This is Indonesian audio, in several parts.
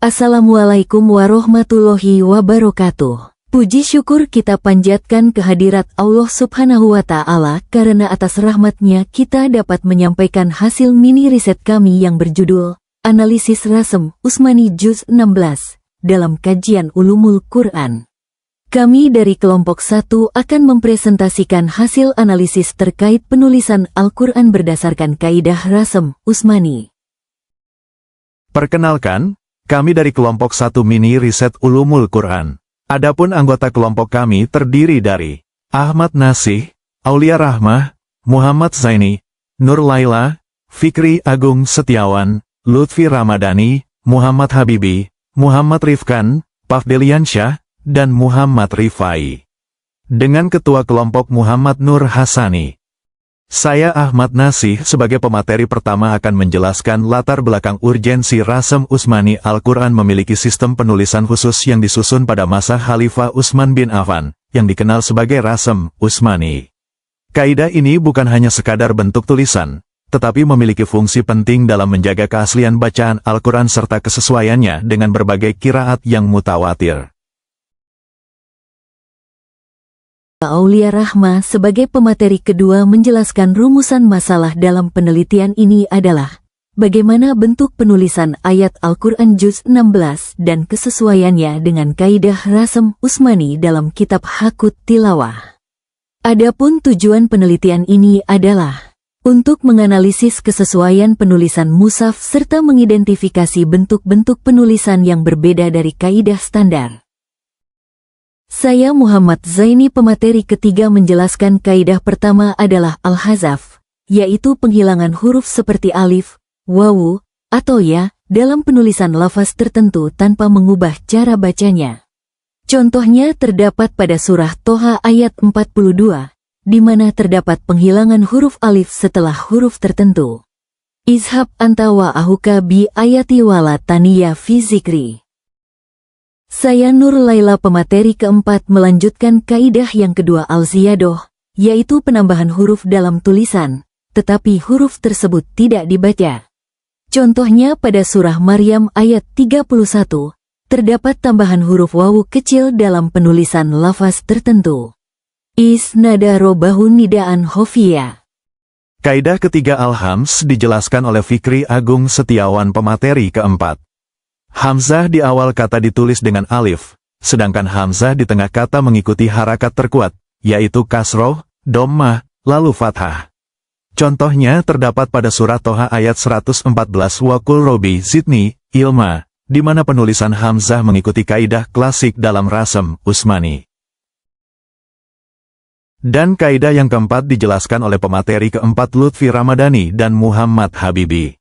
Assalamualaikum warahmatullahi wabarakatuh. Puji syukur kita panjatkan kehadirat Allah Subhanahu wa Ta'ala karena atas rahmatnya kita dapat menyampaikan hasil mini riset kami yang berjudul Analisis Rasem Usmani Juz 16 dalam kajian Ulumul Quran. Kami dari kelompok 1 akan mempresentasikan hasil analisis terkait penulisan Al-Quran berdasarkan kaidah Rasem Usmani. Perkenalkan, kami dari kelompok 1 mini riset Ulumul Quran. Adapun anggota kelompok kami terdiri dari Ahmad Nasih, Aulia Rahmah, Muhammad Zaini, Nur Laila, Fikri Agung Setiawan, Lutfi Ramadhani, Muhammad Habibi, Muhammad Rifkan, Pafdeliansyah, dan Muhammad Rifai. Dengan ketua kelompok Muhammad Nur Hasani. Saya Ahmad Nasih sebagai pemateri pertama akan menjelaskan latar belakang urgensi Rasem Usmani. Al-Quran memiliki sistem penulisan khusus yang disusun pada masa Khalifah Utsman bin Affan, yang dikenal sebagai Rasem Usmani. Kaidah ini bukan hanya sekadar bentuk tulisan, tetapi memiliki fungsi penting dalam menjaga keaslian bacaan Al-Quran serta kesesuaiannya dengan berbagai qiraat yang mutawatir. Aulia Rahmah sebagai pemateri kedua menjelaskan rumusan masalah dalam penelitian ini adalah bagaimana bentuk penulisan ayat Al-Quran Juz 16 dan kesesuaiannya dengan kaidah Rasem Usmani dalam kitab Hakut Tilawah. Adapun tujuan penelitian ini adalah untuk menganalisis kesesuaian penulisan mushaf serta mengidentifikasi bentuk-bentuk penulisan yang berbeda dari kaidah standar. Saya Muhammad Zaini pemateri ketiga menjelaskan kaidah pertama adalah al-hazaf, yaitu penghilangan huruf seperti alif, wawu, atau ya, dalam penulisan lafaz tertentu tanpa mengubah cara bacanya. Contohnya terdapat pada surah Toha ayat 42, di mana terdapat penghilangan huruf alif setelah huruf tertentu. Izhab anta wa ahuka bi ayati wala taniya fi zikri. Saya Nur Laila pemateri keempat melanjutkan kaidah yang kedua al-ziyadoh, yaitu penambahan huruf dalam tulisan, tetapi huruf tersebut tidak dibaca. Contohnya pada surah Maryam ayat 31, terdapat tambahan huruf wawu kecil dalam penulisan lafaz tertentu. Isnada robahu nidaan khofiyah. Kaidah ketiga al-hams dijelaskan oleh Fikri Agung Setiawan pemateri keempat. Hamzah di awal kata ditulis dengan alif, sedangkan hamzah di tengah kata mengikuti harakat terkuat, yaitu kasroh, dommah, lalu fathah. Contohnya terdapat pada surah Toha ayat 114 Wakul Robi Zidni, Ilma, di mana penulisan hamzah mengikuti kaidah klasik dalam Rasem Usmani. Dan kaidah yang keempat dijelaskan oleh pemateri keempat Lutfi Ramadhani dan Muhammad Habibi.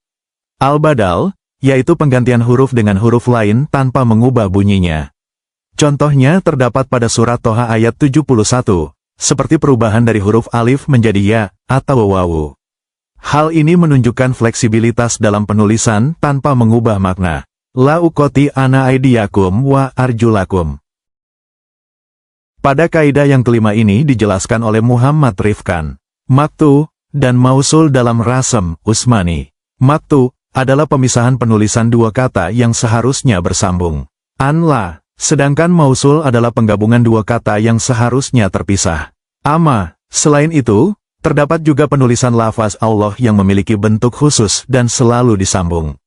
Al-Badal, yaitu penggantian huruf dengan huruf lain tanpa mengubah bunyinya. Contohnya terdapat pada surat Toha ayat 71, seperti perubahan dari huruf alif menjadi ya, atau wawu. Hal ini menunjukkan fleksibilitas dalam penulisan tanpa mengubah makna. La uqoti ana aidiyakum wa arjulakum. Pada kaidah yang kelima ini dijelaskan oleh Muhammad Rifkan. Maktu dan mausul dalam Rasem Usmani. Maktu adalah pemisahan penulisan dua kata yang seharusnya bersambung. An-la, sedangkan mausul adalah penggabungan dua kata yang seharusnya terpisah. Ama, selain itu, terdapat juga penulisan lafaz Allah yang memiliki bentuk khusus dan selalu disambung.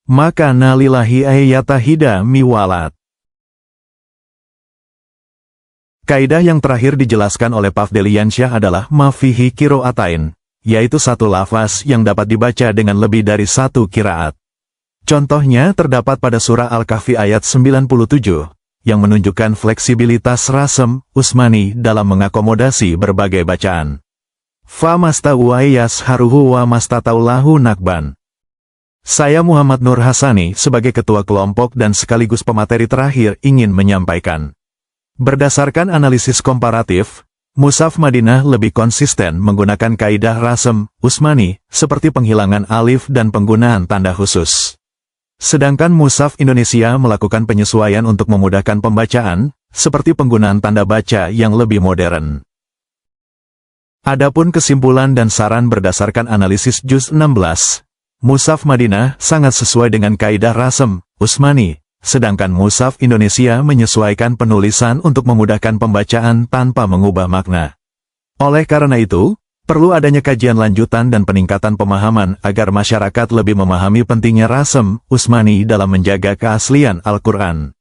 Maka nalilahi ayyatahida miwalat. Kaidah yang terakhir dijelaskan oleh Pafdeliansyah adalah mafihi kiro'atain, yaitu satu lafaz yang dapat dibaca dengan lebih dari satu qiraat. Contohnya terdapat pada surah Al-Kahfi ayat 97, yang menunjukkan fleksibilitas Rasem Usmani dalam mengakomodasi berbagai bacaan. Fa masta'u ayyas haruhu wa mastataulahu nakban. Saya Muhammad Nur Hasani sebagai ketua kelompok dan sekaligus pemateri terakhir ingin menyampaikan. Berdasarkan analisis komparatif, Mushaf Madinah lebih konsisten menggunakan kaidah Rasem Usmani, seperti penghilangan alif dan penggunaan tanda khusus. Sedangkan Mushaf Indonesia melakukan penyesuaian untuk memudahkan pembacaan, seperti penggunaan tanda baca yang lebih modern. Adapun kesimpulan dan saran berdasarkan analisis Juz 16, Mushaf Madinah sangat sesuai dengan kaidah Rasem Usmani, sedangkan Mushaf Indonesia menyesuaikan penulisan untuk memudahkan pembacaan tanpa mengubah makna. Oleh karena itu, perlu adanya kajian lanjutan dan peningkatan pemahaman agar masyarakat lebih memahami pentingnya Rasm Utsmani dalam menjaga keaslian Al-Quran.